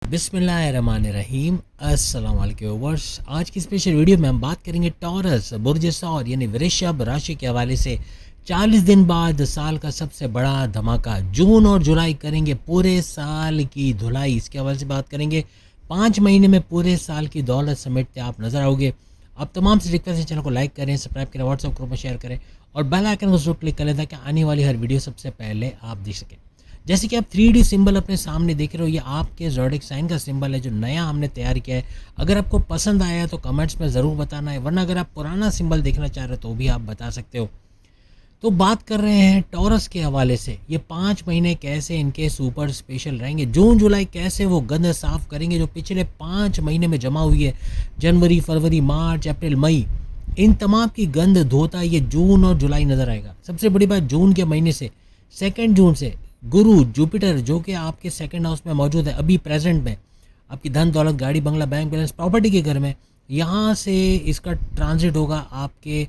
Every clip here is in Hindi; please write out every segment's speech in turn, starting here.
बिस्मिल्लाहिर्रहमानिर्रहीम। अस्सलाम वालेकुम व्यूअर्स। आज की स्पेशल वीडियो में हम बात करेंगे टॉरस बुर्ज सौर यानी वृषभ राशि के हवाले से 40 दिन बाद साल का सबसे बड़ा धमाका। जून और जुलाई करेंगे पूरे साल की धुलाई, इसके हवाले से बात करेंगे। 5 महीने में पूरे साल की दौलत समेटते आप नजर आओगे। आप तमाम से रिक्वेस्ट है, चैनल को लाइक करें, सब्सक्राइब करें, व्हाट्सएप ग्रुप में शेयर करें और बेल आइकन को जरूर क्लिक करें ताकि आने वाली हर वीडियो सबसे पहले आप देख सकें। जैसे कि आप 3D सिंबल अपने सामने देख रहे हो, ये आपके ज़ोडिएक साइन का सिंबल है जो नया हमने तैयार किया है। अगर आपको पसंद आया तो कमेंट्स में ज़रूर बताना है, वरना अगर आप पुराना सिंबल देखना चाह रहे हो तो भी आप बता सकते हो। तो बात कर रहे हैं टॉरस के हवाले से, ये 5 महीने कैसे इनके सुपर स्पेशल रहेंगे। जून जुलाई कैसे वो गंद साफ करेंगे जो पिछले 5 महीने में जमा हुई है। जनवरी, फरवरी, मार्च, अप्रैल, मई, इन तमाम की गंद धोता ये जून और जुलाई नज़र आएगा। सबसे बड़ी बात, जून के महीने से 2 जून से गुरु जुपिटर जो कि आपके 2nd हाउस में मौजूद है अभी प्रेजेंट में, आपकी धन दौलत, गाड़ी बंगला, बैंक बैलेंस, प्रॉपर्टी के घर में, यहाँ से इसका ट्रांजिट होगा आपके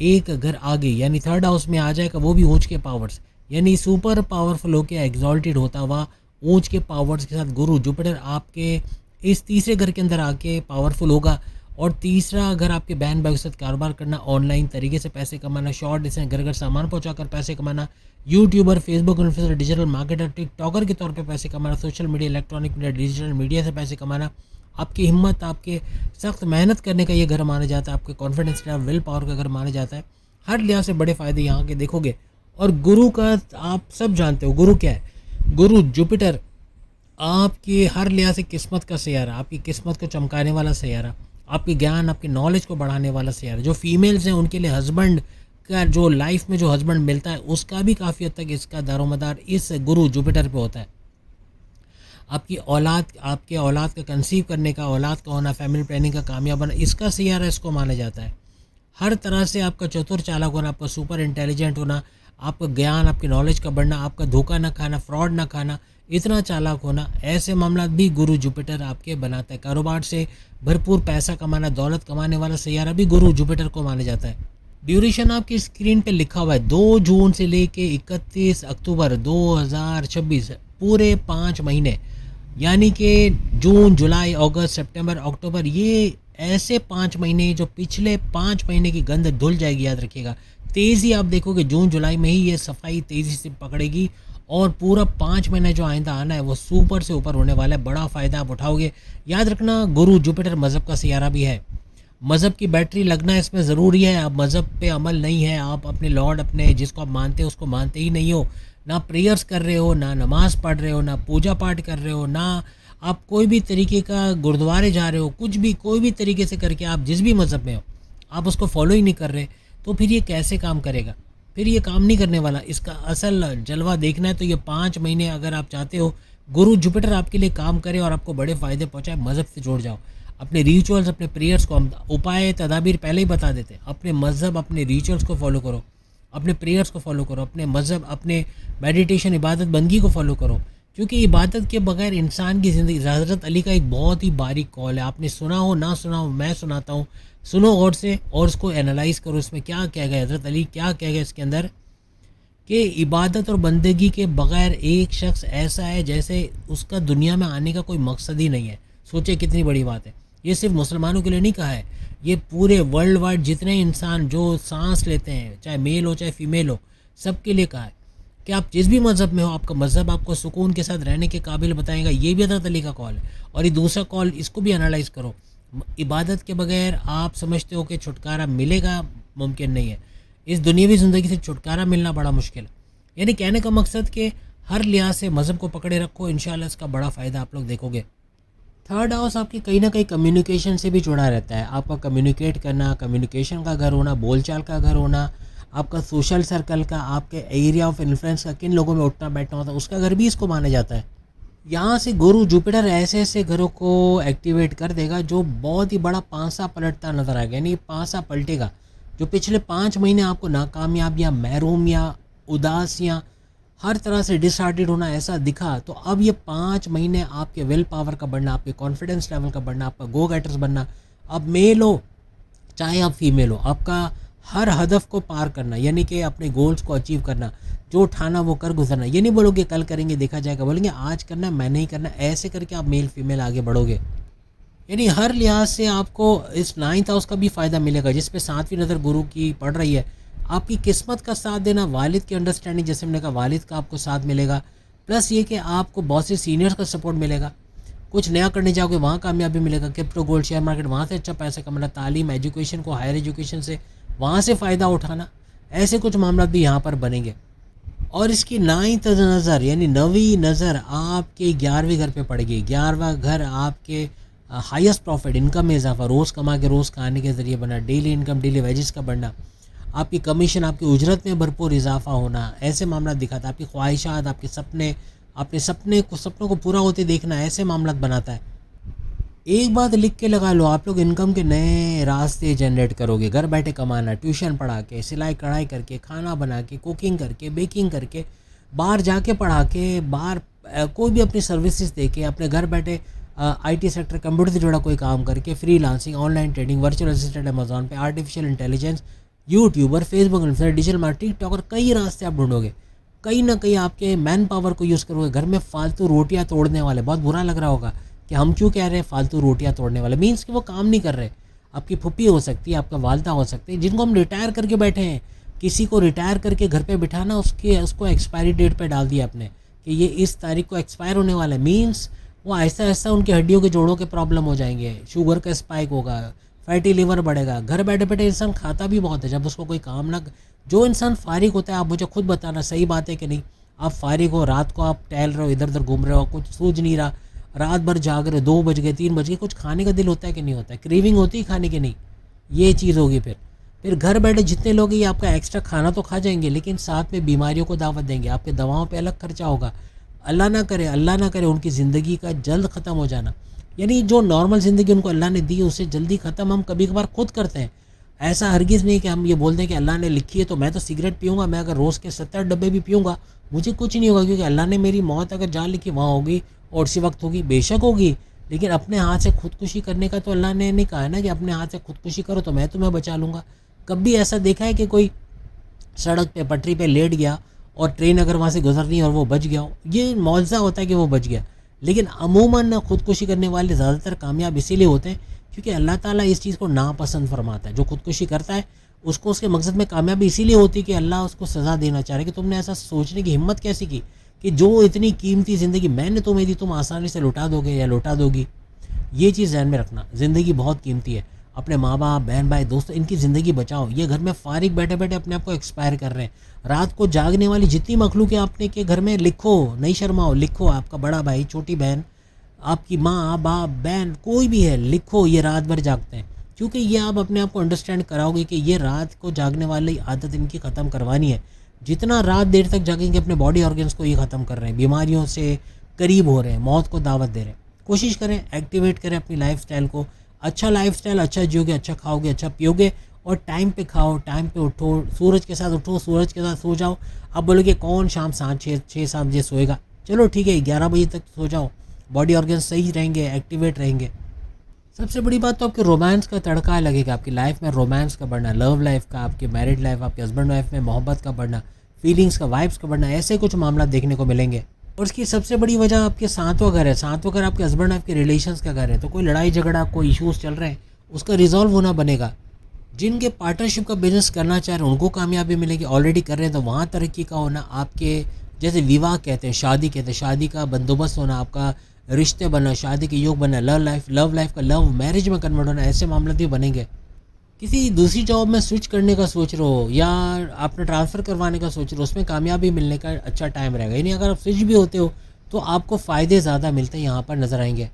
एक घर आगे यानी 3rd हाउस में आ जाएगा, वो भी ऊंच के पावर्स यानी सुपर पावरफुल होके एग्जॉल्टेड होता हुआ ऊंच के पावर्स के साथ गुरु जुपिटर आपके इस तीसरे घर के अंदर आके पावरफुल होगा। और तीसरा घर आपके बहन भाई के साथ कारोबार करना, ऑनलाइन तरीके से पैसे कमाना, शॉर्ट डिस्टेंस घर घर सामान पहुंचाकर पैसे कमाना, YouTuber, Facebook influencer, digital marketer, TikToker के तौर पे पैसे कमाना, social media, electronic media, digital media से पैसे कमाना, आपकी हिम्मत, आपके सख्त मेहनत करने का ये घर माना जाता है, आपके कॉन्फिडेंस लेवल, विल पावर का घर माना जाता है। हर लिहाज से बड़े फ़ायदे यहाँ के देखोगे। और गुरु का आप सब जानते हो, गुरु क्या है? गुरु जुपिटर आपकी हर लिहाज से किस्मत का सैयारा, आपकी किस्मत को चमकाने वाला सैयारा, आपकी ज्ञान, आपकी नॉलेज को बढ़ाने वाला सैयारा। जो फीमेल्स हैं उनके लिए हस्बैंड का जो लाइफ में जो हस्बैंड मिलता है उसका भी काफ़ी हद तक इसका दारोमदार इस गुरु जुपिटर पे होता है। आपकी औलाद, आपके औलाद का कंसीव करने का, औलाद का होना, फैमिली प्लानिंग का कामयाब होना, इसका सैयारा इसको माना जाता है। हर तरह से आपका चतुर चालाक होना, आपका सुपर इंटेलिजेंट होना, आपका ज्ञान, आपकी नॉलेज का बढ़ना, आपका धोखा ना खाना, फ्रॉड ना खाना, इतना चालाक होना, ऐसे मामला भी गुरु जुपिटर आपके बनाता है। कारोबार से भरपूर पैसा कमाना, दौलत कमाने वाला सैयारा भी गुरु जुपिटर को माना जाता है। ड्यूरेशन आपकी स्क्रीन पे लिखा हुआ है, 2 जून से लेके 31 अक्टूबर 2026, पूरे 5 महीने यानी कि जून, जुलाई, अगस्त, सितंबर, अक्टूबर, ये ऐसे 5 महीने जो पिछले 5 महीने की गंद धुल जाएगी। याद रखिएगा, तेज़ी आप देखोगे जून जुलाई में ही ये सफाई तेज़ी से पकड़ेगी और पूरा 5 महीने जो आइंदा आना है वो सुपर से ऊपर होने वाला है। बड़ा फ़ायदा आप उठाओगे। याद रखना, गुरु जुपिटर मज़हब का सैयारा भी है। मज़हब की बैटरी लगना इसमें ज़रूरी है। आप मज़हब पे अमल नहीं है, आप अपने लॉर्ड, अपने जिसको आप मानते हो उसको मानते ही नहीं हो, ना प्रेयर्स कर रहे हो, ना नमाज़ पढ़ रहे हो, ना पूजा पाठ कर रहे हो, ना आप कोई भी तरीके का गुरुद्वारे जा रहे हो, कुछ भी कोई भी तरीके से करके आप जिस भी मज़हब में हो आप उसको फॉलो ही नहीं कर रहे, तो फिर ये कैसे काम करेगा? फिर ये काम नहीं करने वाला। इसका असल जलवा देखना है तो ये 5 महीने अगर आप चाहते हो गुरु जुपिटर आपके लिए काम करे और आपको बड़े फ़ायदे पहुँचाए, मज़हब से जुड़ जाओ। अपने रिचुअल्स, अपने प्रेयर्स को हम उपाय तदाबीर पहले ही बता देते हैं। अपने मज़हब, अपने रिचुअल्स को फॉलो करो, अपने प्रेयर्स को फॉलो करो, अपने मज़हब, अपने मेडिटेशन, इबादत बंदगी को फॉलो करो, क्योंकि इबादत के बगैर इंसान की ज़िंदगी। हज़रत अली का एक बहुत ही बारीक कॉल है, आपने सुना हो ना सुना हो, मैं सुनाता हूँ, सुनो गौर से और उसको एनालाइज करो। इसमें क्या कह गए हज़रत अली, क्या कह गए इसके अंदर कि इबादत और बंदगी के बगैर एक शख्स ऐसा है जैसे उसका दुनिया में आने का कोई मकसद ही नहीं है। सोचे कितनी बड़ी बात है। ये सिर्फ मुसलमानों के लिए नहीं कहा है, ये पूरे वर्ल्ड वाइड जितने इंसान जो सांस लेते हैं, चाहे मेल हो चाहे फीमेल हो, सबके लिए कहा है कि आप जिस भी मज़हब में हो, आपका मज़हब आपको सुकून के साथ रहने के काबिल बताएगा। ये भी हज़रत अली का कॉल है। और ये दूसरा कॉल, इसको भी एनालाइज करो। इबादत के बगैर आप समझते हो कि छुटकारा मिलेगा, मुमकिन नहीं है। इस दुनियावी ज़िंदगी से छुटकारा मिलना बड़ा मुश्किल है। यानी कहने का मकसद कि हर लिहाज से मज़हब को पकड़े रखो, इंशाल्लाह इसका बड़ा फ़ायदा आप लोग देखोगे। 3rd हाउस आपकी कहीं ना कहीं कम्युनिकेशन से भी जुड़ा रहता है। आपका कम्युनिकेट करना, कम्युनिकेशन का घर होना, बोलचाल का घर होना, आपका सोशल सर्कल का, आपके एरिया ऑफ इन्फ्लुएंस का, किन लोगों में उठना बैठना होता है, उसका घर भी इसको माना जाता है। यहाँ से गुरु जुपिटर ऐसे ऐसे घरों को एक्टिवेट कर देगा जो बहुत ही बड़ा पांसा पलटता नजर आएगा। यानी पांसा पलटेगा। जो पिछले 5 महीने आपको नाकामयाब या महरूम या उदास या हर तरह से डिसहार्टेड होना ऐसा दिखा, तो अब ये 5 महीने आपके विल पावर का बढ़ना, आपके कॉन्फिडेंस लेवल का बढ़ना, आपका गो गेटर्स बनना। आप मेल हो चाहे आप फीमेल हो, आपका हर हदफ को पार करना, यानी कि अपने गोल्स को अचीव करना, जो उठाना वो कर गुजरना। ये नहीं बोलोगे कल करेंगे देखा जाएगा, बोलेंगे आज करना, मैं नहीं करना, ऐसे करके आप मेल फीमेल आगे बढ़ोगे। यानी हर लिहाज से आपको इस 9th हाउस का भी फ़ायदा मिलेगा, जिस पे 7वीं नज़र गुरु की पड़ रही है। आपकी किस्मत का साथ देना, वालिद की अंडरस्टैंडिंग, जैसे मैंने कहा वालिद का आपको साथ मिलेगा, प्लस ये कि आपको बहुत से सीनियर्स का सपोर्ट मिलेगा। कुछ नया करने जाओगे वहाँ कामयाबी मिलेगा, क्रिप्टो गोल्ड शेयर मार्केट, वहाँ से अच्छा पैसा कमाना, तालीम एजुकेशन को, हायर एजुकेशन से वहाँ से फ़ायदा उठाना, ऐसे कुछ मामला भी यहाँ पर बनेंगे। और इसकी 9th नज़र यानी 9वीं नज़र आपके 11वें घर पे पड़ेगी। 11वां घर आपके हाईएस्ट प्रॉफिट, इनकम में इजाफा, रोज़ कमा के रोज़ खाने के ज़रिए बना, डेली इनकम, डेली वेजेस का बढ़ना, आपकी कमीशन, आपकी उजरत में भरपूर इजाफा होना, ऐसे मामला दिखाता है। आपकी ख्वाहिशात, आपके सपने, अपने सपनों को पूरा होते देखना, ऐसे मामला बनाता है। एक बात लिख के लगा लो, आप लोग इनकम के नए रास्ते जनरेट करोगे, घर बैठे कमाना, ट्यूशन पढ़ा के, सिलाई कढ़ाई करके, खाना बना के, कुकिंग करके, बेकिंग करके, बाहर जाके पढ़ा के, बाहर कोई भी अपनी सर्विसेज दे के, अपने घर बैठे आईटी सेक्टर, कंप्यूटर से जुड़ा कोई काम करके, freelancing, online trading, virtual assistant Amazon पे, artificial intelligence, YouTuber, Facebook influencer, digital marketing, TikToker, कई रास्ते आप ढूंढोगे। कहीं ना कहीं आपके मैन पावर को यूज़ करोगे। घर में फालतू रोटियां तोड़ने वाले, बहुत बुरा लग रहा होगा कि हम क्यों कह रहे हैं फालतू रोटियां तोड़ने वाले, मीन्स कि वो काम नहीं कर रहे। आपकी फुप्पी हो सकती है, आपका वालदा हो सकते हैं, जिनको हम रिटायर करके बैठे हैं। किसी को रिटायर करके घर पे बिठाना, उसको एक्सपायरी डेट पे डाल दिया आपने कि ये इस तारीख को एक्सपायर होने वाला है, मीन्स वो ऐसा ऐसा उनकी हड्डियों के जोड़ों के प्रॉब्लम हो जाएंगे, शुगर का स्पाइक होगा, फैटी लिवर बढ़ेगा। घर बैठे बैठे इंसान खाता भी बहुत है, जब उसको कोई काम ना, जो इंसान फारिग होता है, आप मुझे खुद बताना सही बात है कि नहीं, आप फारिग हो, रात को आप टहल रहे हो, इधर उधर घूम रहे हो, कुछ सूझ नहीं रहा, रात भर जाग रहे, 2 बज गए, 3 बज गए, कुछ खाने का दिल होता है कि नहीं होता है, क्रेविंग होती है खाने की नहीं, ये चीज़ होगी। फिर घर बैठे जितने लोग ये आपका एक्स्ट्रा खाना तो खा जाएंगे, लेकिन साथ में बीमारियों को दावत देंगे, आपके दवाओं पे अलग खर्चा होगा। अल्लाह ना करे उनकी ज़िंदगी का जल्द ख़त्म हो जाना, यानी जो नॉर्मल ज़िंदगी उनको अल्लाह ने दी उससे जल्दी ख़त्म हम कभी कभार खुद करते हैं। ऐसा हरगिज़ नहीं कि हम ये बोलते हैं कि अल्लाह ने लिखी है तो मैं तो सिगरेट पीऊँगा, मैं अगर रोज़ के 70 डब्बे भी पीऊँगा मुझे कुछ नहीं होगा, क्योंकि अल्लाह ने मेरी मौत अगर जहाँ लिखी वहाँ होगी और उसी वक्त होगी, बेशक होगी। लेकिन अपने हाथ से खुदकुशी करने का तो अल्लाह ने नहीं कहा है ना कि अपने हाथ से खुदकुशी करो तो मैं तुम्हें बचा लूँगा। कभी ऐसा देखा है कि कोई सड़क पे पटरी पे लेट गया और ट्रेन अगर वहाँ से गुजर रही है और वो बच गया हो, ये मौजज़ा होता है कि वो बच गया। लेकिन अमूमन खुदकुशी करने वाले ज़्यादातर कामयाब इसीलिए होते हैं क्योंकि अल्लाह ताला इस चीज़ को नापसंद फरमाता है। जो खुदकुशी करता है उसको उसके मकसद में कामयाबी इसीलिए होती है कि अल्लाह उसको सज़ा देना चाह रहे कि तुमने ऐसा सोचने की हिम्मत कैसी की कि जो इतनी कीमती ज़िंदगी मैंने तुम्हें दी तुम आसानी से लुटा दोगे या लुटा दोगी। ये चीज़ ध्यान में रखना, ज़िंदगी बहुत कीमती है। अपने माँ बाप, बहन भाई, दोस्तों, इनकी ज़िंदगी बचाओ। ये घर में फारिग बैठे बैठे अपने आप को एक्सपायर कर रहे हैं। रात को जागने वाली जितनी मखलूक है आपने के घर में, लिखो, नहीं शर्माओ, लिखो। आपका बड़ा भाई, छोटी बहन, आपकी माँ बाप, बहन, कोई भी है, लिखो ये रात भर जागते हैं, क्योंकि ये आप अपने आप को अंडरस्टैंड कराओगे कि ये रात को जागने वाली आदत इनकी ख़त्म करवानी है। जितना रात देर तक जागेंगे अपने बॉडी ऑर्गन्स को ये ख़त्म कर रहे हैं, बीमारियों से करीब हो रहे हैं, मौत को दावत दे रहे हैं। कोशिश करें, एक्टिवेट करें अपनी लाइफस्टाइल को। अच्छा लाइफस्टाइल, अच्छा जियोगे, अच्छा खाओगे, अच्छा पियोगे और टाइम पे खाओ, टाइम पे उठो, सूरज के साथ उठो, सूरज के साथ सो जाओ। अब बोलोगे कौन शाम 7-6-7 बजे सोएगा, चलो ठीक है 11 बजे तक सो जाओ, बॉडी ऑर्गन सही रहेंगे, एक्टिवेट रहेंगे। सबसे बड़ी बात तो आपके रोमांस का तड़का लगेगा, आपकी लाइफ में रोमांस का बढ़ना, लव लाइफ का, आपकी मैरिड लाइफ, आपके हस्बैंड वाइफ में मोहब्बत का बढ़ना, फीलिंग्स का, वाइब्स का बढ़ना, ऐसे कुछ मामला देखने को मिलेंगे। और इसकी सबसे बड़ी वजह आपके 7वां घर है। 7वां घर आपके हस्बैंड वाइफ के रिलेशंस का घर है, तो कोई लड़ाई झगड़ा, कोई इश्यूज चल रहे हैं, उसका रिजॉल्व होना बनेगा। जिनके पार्टनरशिप का बिजनेस करना चाह रहे हैं उनको कामयाबी मिलेगी, ऑलरेडी कर रहे हैं तो वहाँ तरक्की का होना, आपके जैसे विवाह कहते हैं, शादी कहते हैं, शादी का बंदोबस्त होना, आपका रिश्ते बनना, शादी के योग बनना, लव लाइफ का लव मैरिज में कन्वर्ट होना, ऐसे मामले भी बनेंगे। किसी दूसरी जॉब में स्विच करने का सोच रहे हो या आपने ट्रांसफ़र करवाने का सोच रहे हो, उसमें कामयाबी मिलने का अच्छा टाइम रहेगा। यानी अगर आप स्विच भी होते हो तो आपको फ़ायदे ज़्यादा मिलते हैं, यहाँ पर नज़र आएंगे।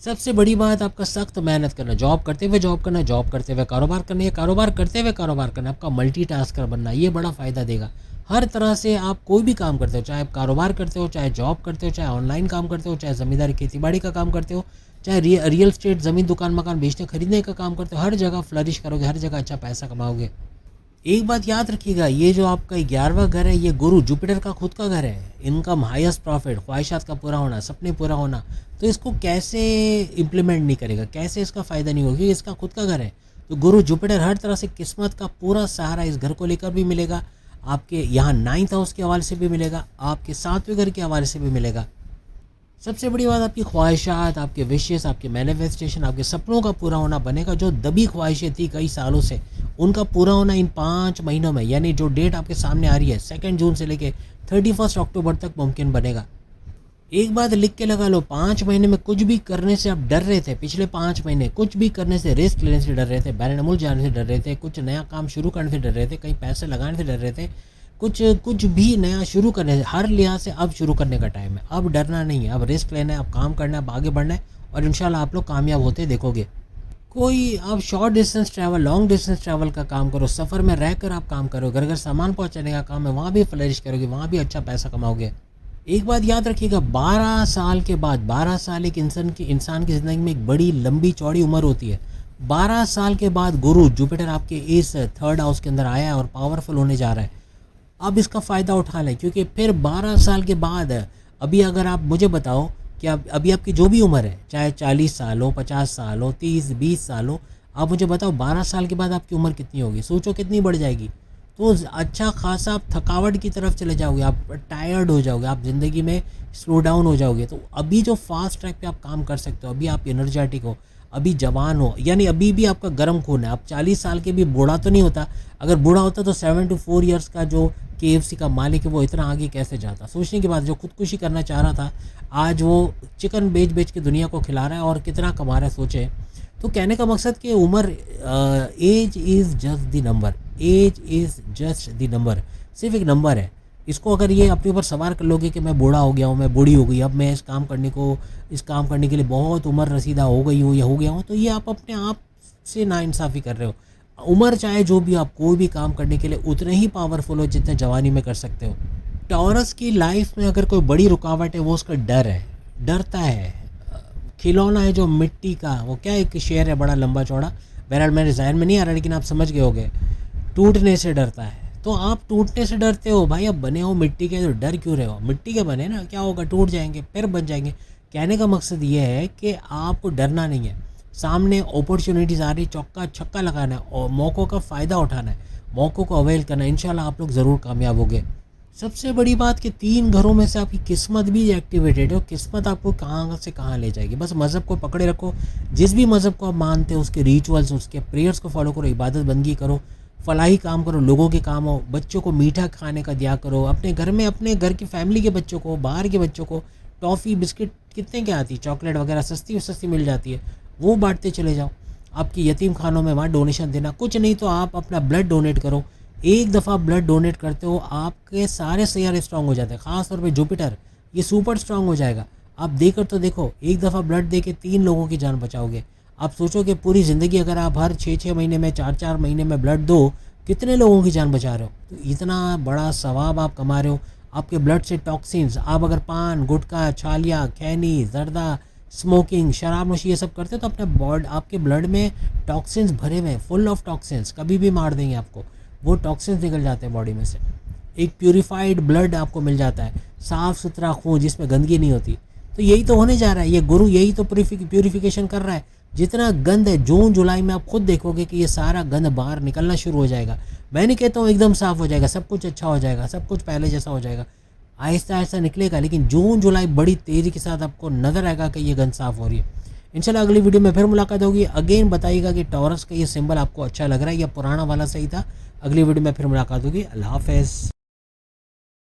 सबसे बड़ी बात आपका सख्त मेहनत करना, जॉब करते हुए जॉब करना, जॉब करते हुए कारोबार करना, या कारोबार करते हुए कारोबार करना, आपका मल्टीटास्कर बनना, ये बड़ा फ़ायदा देगा। हर तरह से आप कोई भी काम करते हो, चाहे आप कारोबार करते हो, चाहे जॉब करते हो, चाहे ऑनलाइन काम करते हो, चाहे ज़मींदारी खेतीबाड़ी का काम करते हो, चाहे रियल स्टेट ज़मीन दुकान मकान बेचने खरीदने का काम करते हो, हर जगह फ्लरिश करोगे, हर जगह अच्छा पैसा कमाओगे। एक बात याद रखिएगा, ये जो आपका 11वां घर है, ये गुरु जुपिटर का खुद का घर है। इनकम, हाईएस्ट प्रॉफिट, ख्वाहिशात का पूरा होना, सपने पूरा होना, तो इसको कैसे इम्प्लीमेंट नहीं करेगा, कैसे इसका फ़ायदा नहीं होगा, क्योंकि इसका खुद का घर है। तो गुरु जुपिटर हर तरह से किस्मत का पूरा सहारा इस घर को लेकर भी मिलेगा, आपके यहाँ 9th हाउस के हवाले से भी मिलेगा, आपके 7वें घर के हवाले से भी मिलेगा। सबसे बड़ी बात, आपकी ख्वाहिशात, आपके विशेष, आपके मैनिफेस्टेशन, आपके सपनों का पूरा होना बनेगा। जो दबी ख्वाहिशें थी कई सालों से, उनका पूरा होना इन 5 महीनों में, यानी जो डेट आपके सामने आ रही है 2 जून से लेके 31 अक्टूबर तक मुमकिन बनेगा। एक बात लिख के लगा लो, 5 महीने में कुछ भी करने से आप डर रहे थे, पिछले 5 महीने कुछ भी करने से, रिस्क लेने से डर रहे थे, बैरन मुल्क जाने से डर रहे थे, कुछ नया काम शुरू करने से डर रहे थे, कहीं पैसे लगाने से डर रहे थे, कुछ भी नया शुरू करने से, हर लिहाज से अब शुरू करने का टाइम है। अब डरना नहीं है, अब रिस्क लेना है, अब काम करना है, अब आगे बढ़ना है और इंशाल्लाह आप लोग कामयाब होते देखोगे। कोई आप short distance travel, long distance travel का काम करो, सफ़र में रहकर आप काम करो, घर घर सामान पहुंचाने का काम है, वहाँ भी फ्लरिश करोगे, वहाँ भी अच्छा पैसा कमाओगे। एक बात याद रखिएगा, 12 साल के बाद, 12 साल एक इंसान की ज़िंदगी में एक बड़ी लंबी चौड़ी उम्र होती है। 12 साल के बाद गुरु जुपिटर आपके इस 3rd हाउस के अंदर आया है और पावरफुल होने जा रहा है। अब इसका फ़ायदा उठा लें, क्योंकि फिर 12 साल के बाद, अभी अगर आप मुझे बताओ कि अभी आपकी जो भी उम्र है, चाहे 40 साल हो, 50 साल हो, 30-20 साल हो, आप मुझे बताओ 12 साल के बाद आपकी उम्र कितनी होगी, सोचो कितनी बढ़ जाएगी। तो अच्छा खासा आप थकावट की तरफ चले जाओगे, आप टायर्ड हो जाओगे, आप ज़िंदगी में स्लो डाउन हो जाओगे। तो अभी जो फास्ट ट्रैक पे आप काम कर सकते हो, अभी आप एनर्जेटिक हो, अभी जवान हो, यानी अभी भी आपका गर्म खून है। आप 40 साल के भी बूढ़ा तो नहीं होता, अगर बूढ़ा होता तो 7 to 4 ईयर्स का जो KFC का मालिक है वो इतना आगे कैसे जाता। सोचने की बात, जो खुदकुशी करना चाह रहा था आज वो चिकन बेच बेच के दुनिया को खिला रहा है और कितना कमा रहा है, सोचे। तो कहने का मकसद कि उम्र, age is just the number, age is just the number, सिर्फ एक नंबर है। इसको अगर ये अपने ऊपर सवार कर लोगे कि मैं बूढ़ा हो गया हूँ, मैं बूढ़ी हो गई, अब मैं इस काम करने के लिए बहुत उम्र रसीदा हो गई हूँ या हो गया हूँ, तो ये आप अपने आप से नाइंसाफ़ी कर रहे हो। उम्र चाहे जो भी, आप कोई भी काम करने के लिए उतने ही पावरफुल हो जितने जवानी में कर सकते हो। टॉरस की लाइफ में अगर कोई बड़ी रुकावट है वो उसका डर है, डरता है। खिलौना है जो मिट्टी का, वो क्या एक शेर है बड़ा लंबा चौड़ा, बहरहाल मेरे जहन में नहीं आ रहा, लेकिन आप समझ गए होगे, टूटने से डरता है। तो आप टूटने से डरते हो भाई, अब बने हो मिट्टी के तो डर क्यों रहे हो, मिट्टी के बने ना, क्या होगा, टूट जाएंगे फिर बन जाएंगे। कहने का मकसद ये है कि आपको डरना नहीं है, सामने अपॉर्चुनिटीज़ आ रही, चौका छक्का लगाना है और मौक़ों का फ़ायदा उठाना है, मौक़ों को अवेल करना है। इंशाल्लाह आप लोग ज़रूर कामयाब होंगे। सबसे बड़ी बात कि 3 घरों में से आपकी किस्मत भी एक्टिवेटेड है, किस्मत आपको कहाँ से कहाँ ले जाएगी। बस मज़हब को पकड़े रखो, जिस भी मज़हब को आप मानते हो उसके रिचुअल्स, उसके प्रेयर्स को फॉलो करो, इबादत बंदगी करो, फलाही काम करो, लोगों के काम हो, बच्चों को मीठा खाने का दिया करो, अपने घर में अपने घर की फैमिली के बच्चों को, बाहर के बच्चों को टॉफ़ी बिस्किट कितने की आती है, चॉकलेट वगैरह सस्ती मिल जाती है, वो बांटते चले जाओ। आपकी यतीम खानों में वहाँ डोनेशन देना, कुछ नहीं तो आप अपना ब्लड डोनेट करो। एक दफ़ा ब्लड डोनेट करते हो आपके सारे सैयारे स्ट्रांग हो जाते हैं, ख़ास तौर पे जुपिटर ये सुपर स्ट्रांग हो जाएगा। आप देकर तो देखो, एक दफ़ा ब्लड दे के 3 लोगों की जान बचाओगे। आप सोचो कि पूरी ज़िंदगी अगर आप हर 6-6 महीने में, 4-4 महीने में ब्लड दो, कितने लोगों की जान बचा रहे हो। तो इतना बड़ा सवाब आप कमा रहे हो। आपके ब्लड से टॉक्सिन्स, आप अगर पान, गुटखा, छालिया, खैनी, जर्दा, स्मोकिंग, शराब नोशी ये सब करते हो तो अपने आपके ब्लड में टॉक्सिन्स भरे हुए हैं, फुल ऑफ टॉक्सिन्स, कभी भी मार देंगे आपको। वो टॉक्सिन्स निकल जाते हैं बॉडी में से, एक प्यूरिफाइड ब्लड आपको मिल जाता है, साफ़ सुथरा खून जिसमें गंदगी नहीं होती। तो यही तो होने जा रहा है, ये गुरु यही तो प्यूरिफिकेशन कर रहा है। जितना गंद है जून जुलाई में आप खुद देखोगे कि ये सारा गंद बाहर निकलना शुरू हो जाएगा। मैं नहीं कहता हूँ एकदम साफ़ हो जाएगा, सब कुछ अच्छा हो जाएगा, सब कुछ पहले जैसा हो जाएगा, आहिस्ता आहिस्ता निकलेगा, लेकिन जून जुलाई बड़ी तेज़ी के साथ आपको नज़र आएगा कि ये गंद साफ़ हो रही है। इंशाल्लाह अगली वीडियो में फिर मुलाकात होगी। अगेन बताइएगा कि टॉरस का ये सिंबल आपको अच्छा लग रहा है या पुराना वाला सही था। अगली वीडियो में फिर मुलाकात होगी। अल्लाह हाफ़िज़।